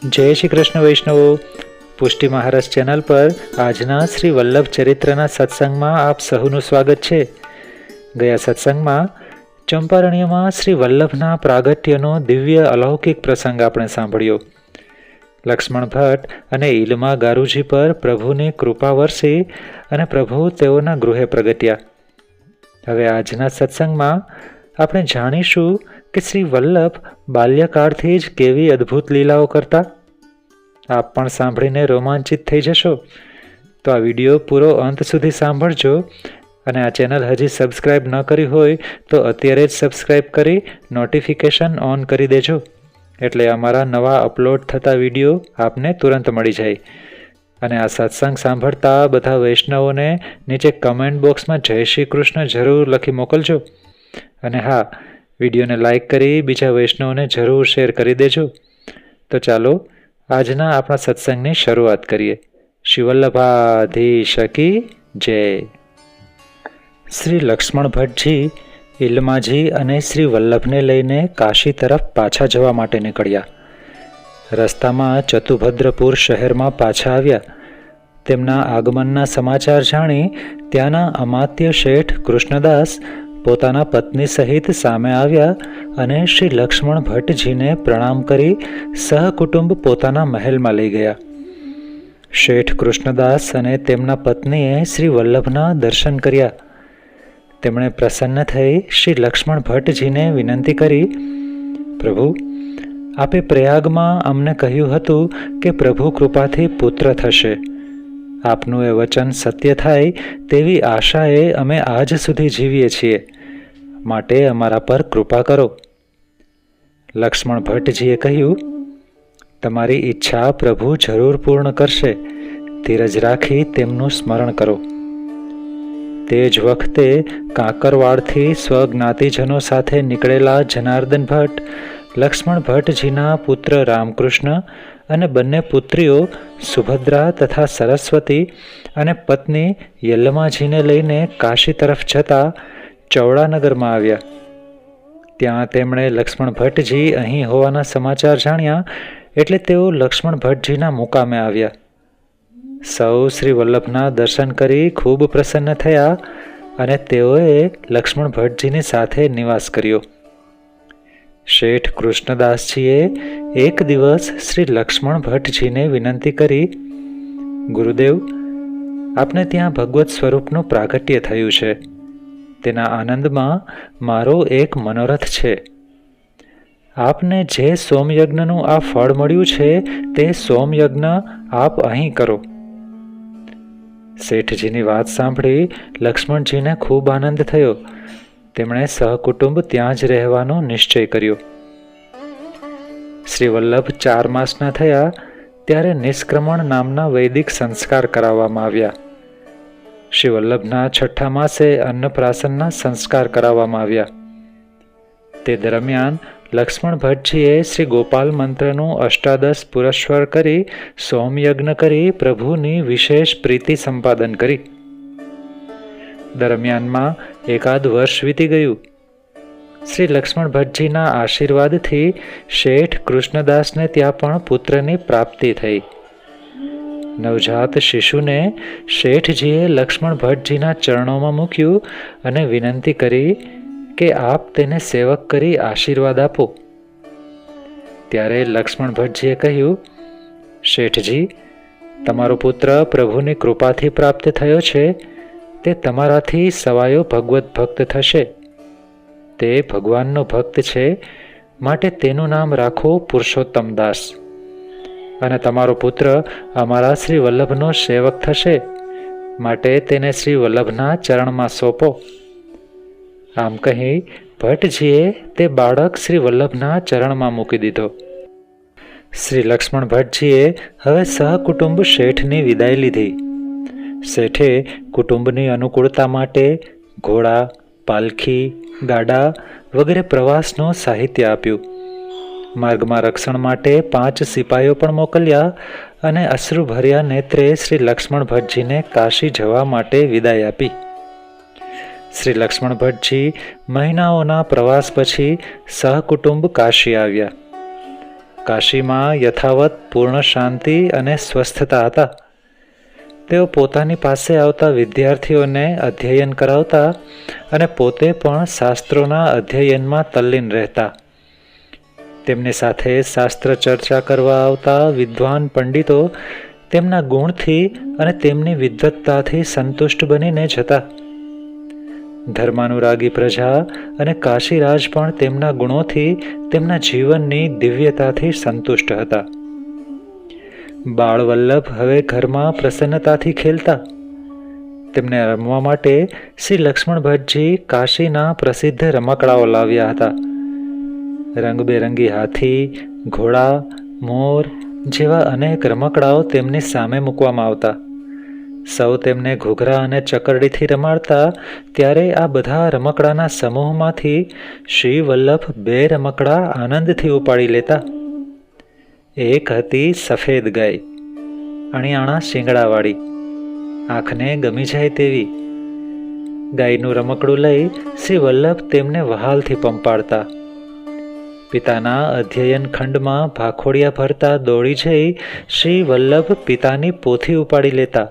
જય શ્રી કૃષ્ણ વૈષ્ણવો. પુષ્ટિ મહારાજ ચેનલ પર આજના શ્રી વલ્લભ ચરિત્રના સત્સંગમાં આપ સહુનું સ્વાગત છે. ગયા સત્સંગમાં ચંપારણ્યમાં શ્રી વલ્લભના પ્રાગટ્યનો દિવ્ય અલૌકિક પ્રસંગ આપણે સાંભળ્યો. લક્ષ્મણ ભટ્ટ અને ઈલમા ગારુજી પર પ્રભુની કૃપા વરસી અને પ્રભુ તેઓના ગૃહે પ્રગટ્યા. હવે આજના સત્સંગમાં આપણે જાણીશું કે શ્રી વલ્લભ બાલ્યકાળથી જ કેવી અદ્ભુત લીલાઓ કરતા. આપ પણ સાંભળીને રોમાંચિત થઈ જશો. તો આ વિડીયો પૂરો અંત સુધી સાંભળજો અને આ ચેનલ હજી સબસ્ક્રાઈબ ન કરી હોય તો અત્યારે જ સબસ્ક્રાઈબ કરી નોટિફિકેશન ઓન કરી દેજો, એટલે અમારા નવા અપલોડ થતા વિડીયો આપને તુરંત મળી જાય. અને આ સત્સંગ સાંભળતા બધા વૈષ્ણવોને નીચે કમેન્ટ બોક્સમાં જય શ્રી કૃષ્ણ જરૂર લખી મોકલજો. અને હા, વિડીયોને લાઈક કરી બીજા વૈષ્ણવોને જરૂર શેર કરી દેજો. તો ચાલો આજના આપણા સત્સંગની શરૂઆત કરીએ. શ્રી વલ્લભાધીશ કી જય. શ્રી લક્ષ્મણ ભટ્ટજી ઈલમાજી અને શ્રી વલ્લભને લઈને કાશી તરફ પાછા જવા માટે નીકળ્યા. રસ્તામાં ચતુભદ્રપુર શહેરમાં પાછા આવ્યા. તેમના આગમનના સમાચાર જાણી ત્યાંના અમાત્ય શેઠ કૃષ્ણદાસ પોતાના પત્ની સહિત સામે આવ્યા અને શ્રી લક્ષ્મણ ભટ્ટજીને પ્રણામ કરી સહકુટુંબ પોતાના મહેલમાં લઈ ગયા. શેઠ કૃષ્ણદાસ અને તેમના પત્નીએ શ્રી વલ્લભના દર્શન કર્યા. તેમણે પ્રસન્ન થઈ શ્રી લક્ષ્મણ ભટ્ટજીને વિનંતી કરી, પ્રભુ, આપે પ્રયાગમાં અમને કહ્યું હતું કે પ્રભુ કૃપાથી પુત્ર થશે. આપનું એ વચન સત્ય થાય તેવી આશાએ અમે આજ સુધી જીવીએ છીએ, માટે અમારા પર કૃપા કરો. લક્ષ્મણ ભટ્ટજીએ કહ્યું, તમારી ઈચ્છા પ્રભુ જરૂર પૂર્ણ કરશે. ધીરજ રાખી તેમનું સ્મરણ કરો. તે જ વખતે કાંકરવાડથી સ્વજ્ઞાતિજનો સાથે નીકળેલા જનાર્દન ભટ્ટ લક્ષ્મણ ભટ્ટજીના પુત્ર રામકૃષ્ણ અને બંને પુત્રીઓ સુભદ્રા તથા સરસ્વતી અને પત્ની યલ્લમાજીને લઈને કાશી તરફ જતા ચૌડાનગરમાં આવ્યા. ત્યાં તેમણે લક્ષ્મણ ભટ્ટજી અહીં હોવાના સમાચાર જાણ્યા, એટલે તેઓ લક્ષ્મણ ભટ્ટજીના મુકામે આવ્યા. સૌ શ્રી વલ્લભના દર્શન કરી ખૂબ પ્રસન્ન થયા અને તેઓએ લક્ષ્મણ ભટ્ટજીની સાથે નિવાસ કર્યો. શેઠ કૃષ્ણદાસજીએ એક દિવસ શ્રી લક્ષ્મણ ભટ્ટજીને વિનંતી કરી, ગુરુદેવ, આપને ત્યાં ભગવત સ્વરૂપનું પ્રાગટ્ય થયું છે. તેના આનંદમાં મારો એક મનોરથ છે. આપને જે સોમયજ્ઞનું આ ફળ મળ્યું છે તે સોમયજ્ઞ આપ અહીં કરો. શેઠજીની વાત સાંભળી લક્ષ્મણજીને ખૂબ આનંદ થયો. તેમણે સહકુટુંબ ત્યાં જ રહેવાનો નિશ્ચય કર્યો. શ્રી વલ્લભ 4 માસના થયા ત્યારે નિષ્ક્રમણ નામના વૈદિક સંસ્કાર કરાવવામાં આવ્યા. શ્રી વલ્લભના 6ઠા માસે અન્નપ્રાશનના સંસ્કાર કરાવવામાં આવ્યા. તે દરમિયાન લક્ષ્મણ ભટ્ટજીએ શ્રી ગોપાલ મંત્રનું અષ્ટાદશ પુરસ્કાર કરી સોમયજ્ઞ કરી પ્રભુની વિશેષ પ્રીતિ સંપાદન કરી. દરમિયાનમાં એકાદ વર્ષ વીતી ગયું. શ્રી લક્ષ્મણ ભટ્ટજીના આશીર્વાદથી શેઠ કૃષ્ણદાસને ત્યાં પણ પુત્રની પ્રાપ્તિ થઈ. નવજાત શિશુને શેઠજીએ લક્ષ્મણ ભટ્ટજીના ચરણોમાં મૂક્યું અને વિનંતી કરી કે આપ તેને સેવક કરી આશીર્વાદ આપો. ત્યારે લક્ષ્મણ ભટ્ટજીએ કહ્યું, શેઠજી, તમારો પુત્ર પ્રભુની કૃપાથી પ્રાપ્ત થયો છે. તે તમારાથી સવાયો ભગવત ભક્ત થશે. તે ભગવાનનો ભક્ત છે, માટે તેનું નામ રાખો પુરુષોત્તમ દાસ. અને તમારો પુત્ર અમારા શ્રી વલ્લભનો સેવક થશે, માટે તેને શ્રી વલ્લભના ચરણમાં સોંપો. આમ કહી ભટ્ટજીએ તે બાળક શ્રી વલ્લભના ચરણમાં મૂકી દીધો. શ્રી લક્ષ્મણ ભટ્ટજીએ હવે સહકુટુંબ શેઠની વિદાય લીધી. શેઠે કુટુંબની અનુકૂળતા માટે ઘોડા, પાલખી, ગાડા વગેરે પ્રવાસનું સાહિત્ય આપ્યું. માર્ગમાં રક્ષણ માટે 5 સિપાહીઓ પણ મોકલ્યા અને અશ્રુભર્યા નેત્રે શ્રી લક્ષ્મણ ભટ્ટજીને કાશી જવા માટે વિદાય આપી. શ્રી લક્ષ્મણ ભટ્ટજી મહિનાઓના પ્રવાસ પછી સહકુટુંબ કાશી આવ્યા. કાશીમાં યથાવત પૂર્ણ શાંતિ અને સ્વસ્થતા હતા. તેઓ પોતાની પાસે આવતા વિદ્યાર્થીઓને અધ્યયન કરાવતા અને પોતે પણ શાસ્ત્રોના અધ્યયનમાં તલ્લીન રહેતા. તેમની સાથે શાસ્ત્ર ચર્ચા કરવા આવતા વિદ્વાન પંડિતો તેમના ગુણથી અને તેમની વિદ્વત્તાથી સંતુષ્ટ બનીને જતા. ધર્માનુરાગી પ્રજા અને કાશીરાજ પણ તેમના ગુણોથી તેમના જીવનની દિવ્યતાથી સંતુષ્ટ હતા. બાળવલ્લભ હવે ઘરમાં પ્રસન્નતાથી ખેલતા. તેમને રમવા માટે શ્રી લક્ષ્મણ ભટ્ટજી કાશીના પ્રસિદ્ધ રમકડાઓ લાવ્યા હતા. રંગબેરંગી હાથી, ઘોડા, મોર જેવા અનેક રમકડાઓ તેમની સામે મૂકવામાં આવતા. સૌ તેમને ઘૂઘરા અને ચકરડીથી રમાડતા. ત્યારે આ બધા રમકડાના સમૂહમાંથી શ્રી વલ્લભ 2 રમકડા આનંદથી ઉપાડી લેતા. એક હતી સફેદ ગાય, અણિયાણા શિંગડાવાળી, આંખને ગમી જાય તેવી. ગાયનું રમકડું લઈ શ્રી વલ્લભ તેમને વહાલથી પંપાડતા. પિતાના અધ્યયન ખંડમાં ભાખોડિયા ભરતા દોડી જઈ શ્રી વલ્લભ પિતાની પોથી ઉપાડી લેતા.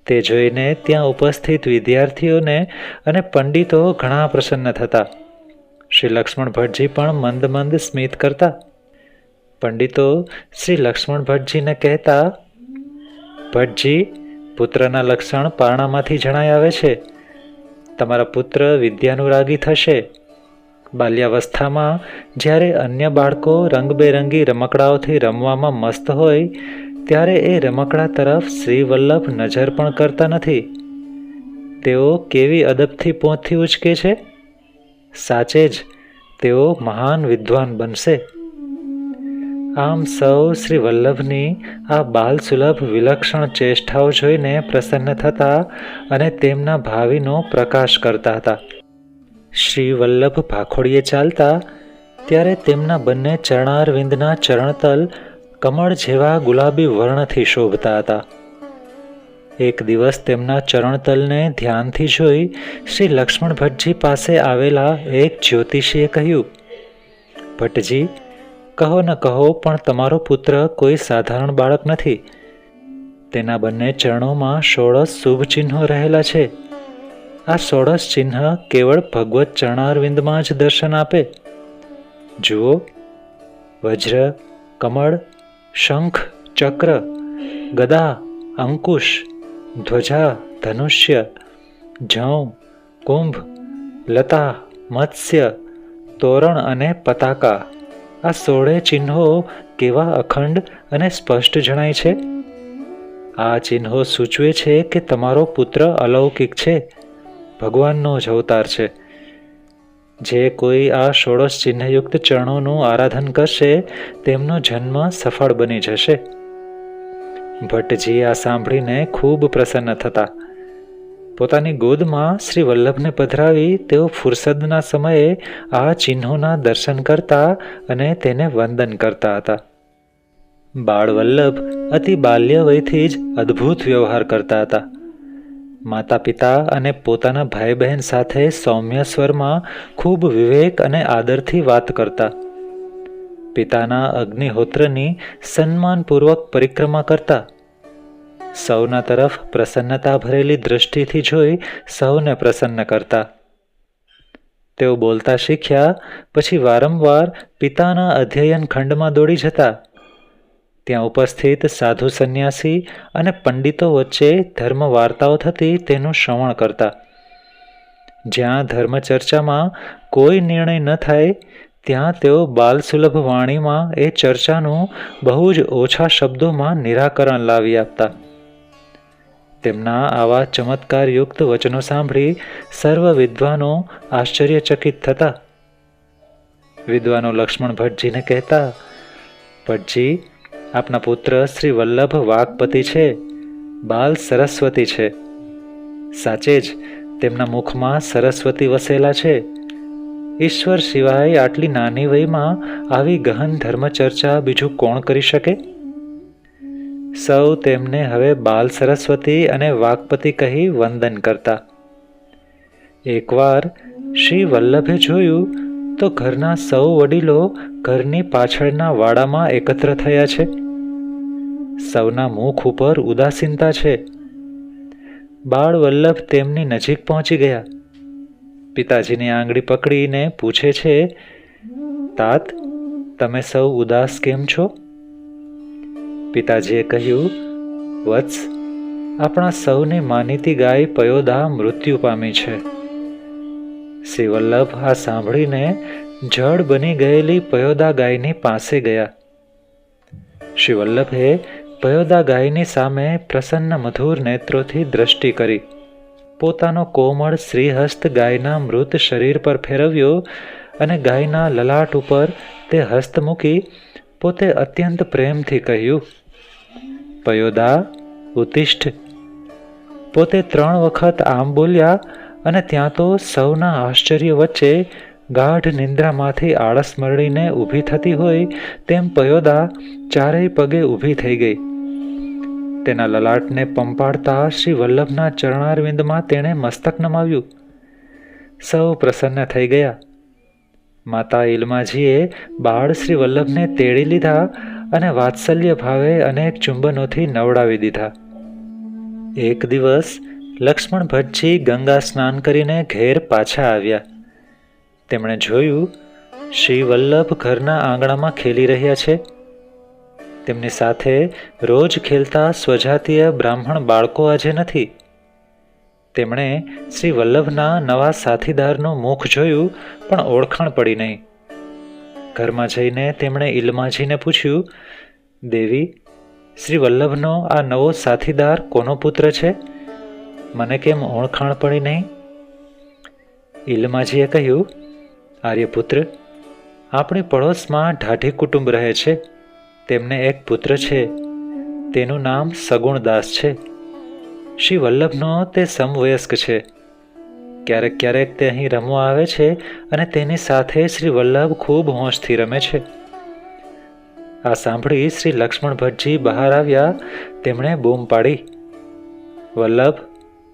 તે જોઈને ત્યાં ઉપસ્થિત વિદ્યાર્થીઓને અને પંડિતો ઘણા પ્રસન્ન થતા. શ્રી લક્ષ્મણ ભટ્ટજી પણ મંદ મંદ સ્મિત કરતા. પંડિતો શ્રી લક્ષ્મણ ભટ્ટજીને કહેતા, ભટ્ટજી, પુત્રના લક્ષણ પારણામાંથી જણાઈ આવે છે. તમારા પુત્ર વિદ્યાનુરાગી થશે. બાલ્યાવસ્થામાં જ્યારે અન્ય બાળકો રંગબેરંગી રમકડાઓથી રમવામાં મસ્ત હોય ત્યારે એ રમકડા તરફ શ્રી વલ્લભ નજર પણ કરતા નથી. તેઓ કેવી અદબથી પોંથથી ઉચકે છે. સાચે જ તેઓ મહાન વિદ્વાન બનશે. આમ સૌ શ્રી વલ્લભની આ બાલસુલભ વિલક્ષણ ચેષ્ટાઓ જોઈને પ્રસન્ન થતા અને તેમના ભાવિનો પ્રકાશ કરતા હતા. શ્રી વલ્લભ ભાખોડીએ ચાલતા ત્યારે તેમના બંને ચરણારવિંદના ચરણતલ કમળ જેવા ગુલાબી વર્ણથી શોભતા હતા. એક દિવસ તેમના ચરણતલને ધ્યાનથી જોઈ શ્રી લક્ષ્મણ ભટ્ટજી પાસે આવેલા એક જ્યોતિષીએ કહ્યું, ભટ્ટજી, કહો ન કહો પણ તમારો પુત્ર કોઈ સાધારણ બાળક નથી. તેના બંને ચરણોમાં 16 શુભ ચિહ્નો રહેલા છે. આ 16 ચિહ્ન કેવળ ભગવત ચરણારવિંદમાં જ દર્શન આપે. જુઓ, વજ્ર, કમળ, શંખ, ચક્ર, ગદા, અંકુશ, ધ્વજા, ધનુષ્ય, જૌ, કુંભ, લતા, મત્સ્ય, તોરણ અને પતાકા, આ 16 ચિહ્નો કેવા અખંડ અને સ્પષ્ટ જણાય છે. આ ચિહ્નો સૂચવે છે કે તમારો પુત્ર અલૌકિક છે, ભગવાનનો જ અવતાર છે. જે કોઈ આ 16 ચિહ્નયુક્ત ચરણોનું આરાધન કરશે તેમનો જન્મ સફળ બની જશે. ભટ્ટજી આ સાંભળીને ખૂબ પ્રસન્ન થતા. પોતાની ગોદમાં શ્રી વલ્લભને પધરાવી તેઓ ફુરસદના સમયે આ ચિહ્નોના દર્શન કરતા અને તેને વંદન કરતા હતા. બાળ વલ્લભ અતિ બાલ્ય વયથી જ અદ્ભુત વ્યવહાર કરતા હતા. માતા પિતા અને પોતાના ભાઈ બહેન સાથે સૌમ્ય સ્વરમાં ખૂબ વિવેક અને આદરથી વાત કરતા. પિતાના અગ્નિહોત્રની સન્માનપૂર્વક પરિક્રમા કરતા. સૌના તરફ પ્રસન્નતા ભરેલી દૃષ્ટિથી જોઈ સૌને પ્રસન્ન કરતા. તેઓ બોલતા શીખ્યા પછી વારંવાર પિતાના અધ્યયન ખંડમાં દોડી જતા. ત્યાં ઉપસ્થિત સાધુ સંન્યાસી અને પંડિતો વચ્ચે ધર્મ વાર્તાઓ થતી તેનું શ્રવણ કરતા. જ્યાં ધર્મચર્ચામાં કોઈ નિર્ણય ન થાય ત્યાં તેઓ બાલસુલભ વાણીમાં એ ચર્ચાનું બહુ જ ઓછા શબ્દોમાં નિરાકરણ લાવી આપતા. તેમના આવા ચમત્કારયુક્ત વચનો સાંભળી સર્વ વિદ્વાનો આશ્ચર્યચકિત થતા. વિદ્વાનો લક્ષ્મણ ભટ્ટજીને કહેતા, ભટ્ટજી, આપના પુત્ર શ્રી વલ્લભ વાકપતિ છે, બાલ સરસ્વતી છે. સાચે જ તેમના મુખમાં સરસ્વતી વસેલા છે. ઈશ્વર સિવાય આટલી નાની વયમાં આવી ગહન ધર્મચર્ચા બીજું કોણ કરી શકે? સૌ તેમને હવે બાલ સરસ્વતી અને વાકપતિ કહી વંદન કરતા. એકવાર શ્રી વલ્લભે જોયું તો ઘરના સૌ વડીલો ઘરની પાછળના વાડામાં એકત્ર થયા છે. સૌના મુખ ઉપર ઉદાસીનતા છે. બાળ વલ્લભ તેમની નજીક પહોંચી ગયા. પિતાજીની આંગળી પકડીને પૂછે છે, તાત, તમે સૌ ઉદાસ કેમ છો? પિતાજીએ કહ્યું, વત્સ, આપણા સૌની માનીતી ગાય પયોદા મૃત્યુ પામી છે. શ્રી વલ્લભ આ સાંભળીને જડ બની ગયેલી પયોદા ગાયની પાસે ગયા. શ્રી વલ્લભે પયોદા ગાયની સામે પ્રસન્ન મધુર નેત્રોથી દ્રષ્ટિ કરી. પોતાનો કોમળ શ્રીહસ્ત ગાયના મૃત શરીર પર ફેરવ્યો અને ગાયના લલાટ ઉપર તે હસ્ત મૂકી પોતે અત્યંત પ્રેમથી કહ્યું, પયોદા, ઉત્તિષ્ઠ. પોતે 3 વખત આમ બોલ્યા અને ત્યાં તો સૌના આશ્ચર્ય વચ્ચે ગાઢ નિંદ્રામાંથી આળસ મરડીને ઊભી થતી હોય તેમ પયોદા ચારેય પગે ઊભી થઈ ગઈ. તેના લલાટને પંપાડતા શ્રી વલ્લભના ચરણારવિંદમાં તેણે મસ્તક નમાવ્યું. સૌ પ્રસન્ન થઈ ગયા. માતા ઇલમાજીએ બાળ શ્રી વલ્લભને તેડી લીધા અને વાત્સલ્ય ભાવે અનેક ચુંબનોથી નવડાવી દીધા. એક દિવસ લક્ષ્મણ ભટ્ટજી ગંગા સ્નાન કરીને ઘેર પાછા આવ્યા. તેમણે જોયું, શ્રી વલ્લભ ઘરના આંગણામાં ખેલી રહ્યા છે. તેમની સાથે રોજ ખેલતા સ્વજાતીય બ્રાહ્મણ બાળકો આજે નથી. તેમણે શ્રી વલ્લભના નવા સાથીદારનું મુખ જોયું, પણ ઓળખાણ પડી નહીં. ઘરમાં જઈને તેમણે ઇલમાજીને પૂછ્યું, દેવી, શ્રી વલ્લભનો આ નવો સાથીદાર કોનો પુત્ર છે? મને કેમ ઓળખાણ પડી નહીં? ઇલમાજીએ કહ્યું, આર્યપુત્ર, આપણી પડોશમાં ઢાઢી કુટુંબ રહે છે. તેમને એક પુત્ર છે. તેનું નામ સગુણદાસ છે. શ્રી વલ્લભનો તે સમવયસ્ક છે. ક્યારેક ક્યારેક તે અહીં રમવા આવે છે અને તેની સાથે શ્રી વલ્લભ ખૂબ હોંશથી રમે છે. આ સાંભળી શ્રી લક્ષ્મણ ભટ્ટજી બહાર આવ્યા. તેમણે બૂમ પાડી, વલ્લભ,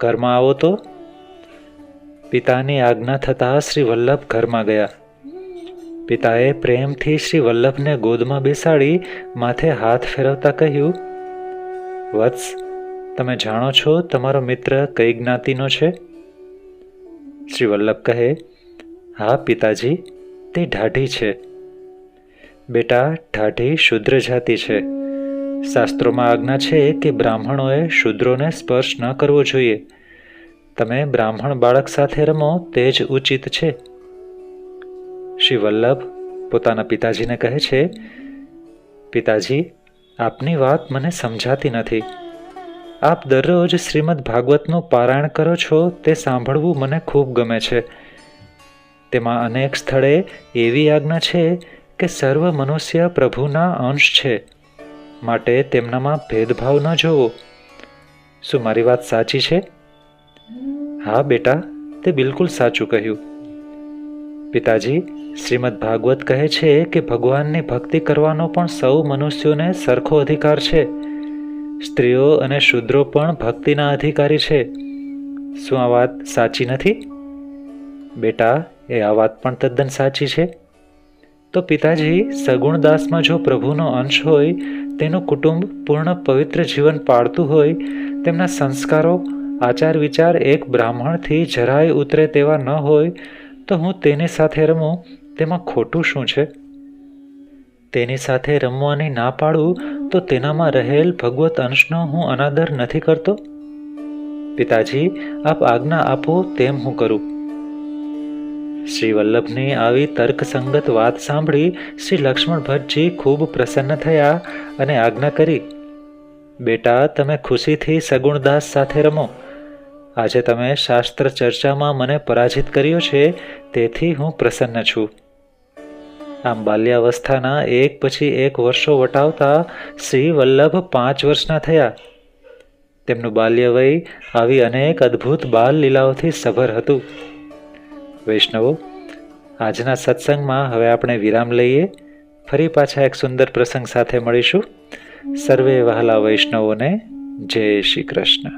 ઘરમાં આવો તો. પિતાની આજ્ઞા થતાં શ્રી વલ્લભ ઘરમાં ગયા. પિતાએ પ્રેમથી શ્રી વલ્લભને ગોદમાં બેસાડી માથે હાથ ફેરવતા કહ્યું, વત્સ, તમે જાણો છો તમારો મિત્ર કઈ જ્ઞાતિનો છે? શ્રી વલ્લભ કહે, હા પિતાજી, તે ઢાઢી છે. બેટા, ઢાઢી શુદ્ર જાતિ છે. શાસ્ત્રોમાં આજ્ઞા છે કે બ્રાહ્મણોએ શુદ્રોને સ્પર્શ ન કરવો જોઈએ. તમે બ્રાહ્મણ બાળક સાથે રમો તે જ ઉચિત છે. શ્રી વલ્લભ પોતાના પિતાજીને કહે છે, પિતાજી, આપની વાત મને સમજાતી નથી. આપ દરરોજ શ્રીમદ ભાગવતનું પારાયણ કરો છો તે સાંભળવું મને ખૂબ ગમે છે. તેમાં અનેક સ્થળે એવી આજ્ઞા છે કે સર્વ મનુષ્ય પ્રભુના અંશ છે, માટે તેમનામાં ભેદભાવ ન જોવો. શું મારી વાત સાચી છે? હા બેટા, તે બિલકુલ સાચું કહ્યું. પિતાજી, શ્રીમદ ભાગવત કહે છે કે ભગવાનની ભક્તિ કરવાનો પણ સૌ મનુષ્યોને સરખો અધિકાર છે. સ્ત્રીઓ અને શૂદ્રો પણ ભક્તિના અધિકારી છે. શું આ વાત સાચી નથી? બેટા, એ આ વાત પણ તદ્દન સાચી છે. તો પિતાજી, સગુણદાસમાં જો પ્રભુનો અંશ હોય, તેનું કુટુંબ પૂર્ણ પવિત્ર જીવન પાળતું હોય, તેમના સંસ્કારો, આચાર વિચાર એક બ્રાહ્મણથી જરાય ઉતરે તેવા ન હોય, તો હું તેની સાથે રમું તેમાં ખોટું શું છે? તેની સાથે રમવાની ના પાડું તો તેનામાં રહેલ ભગવત અંશનો હું અનાદર નથી કરતો? પિતાજી, આપ આજ્ઞા આપો તેમ હું કરું. શ્રી વલ્લભની આવી તર્કસંગત વાત સાંભળી શ્રી લક્ષ્મણ ભટ્ટજી ખૂબ પ્રસન્ન થયા અને આજ્ઞા કરી, બેટા, તમે ખુશીથી સગુણદાસ સાથે રમો. આજે તમે શાસ્ત્ર ચર્ચામાં મને પરાજિત કર્યો છે, તેથી હું પ્રસન્ન છું. આમ બાલ્યાવસ્થાના એક પછી એક વર્ષો વટાવતા શ્રી વલ્લભ 5 વર્ષના થયા. તેમનું બાલ્ય વય આવી અનેક અદ્ભુત બાલ લીલાઓથી સભર હતું. વૈષ્ણવો, આજના સત્સંગમાં હવે આપણે વિરામ લઈએ. ફરી પાછા એક સુંદર પ્રસંગ સાથે મળીશું. સર્વે વહાલા વૈષ્ણવોને જય શ્રી કૃષ્ણ.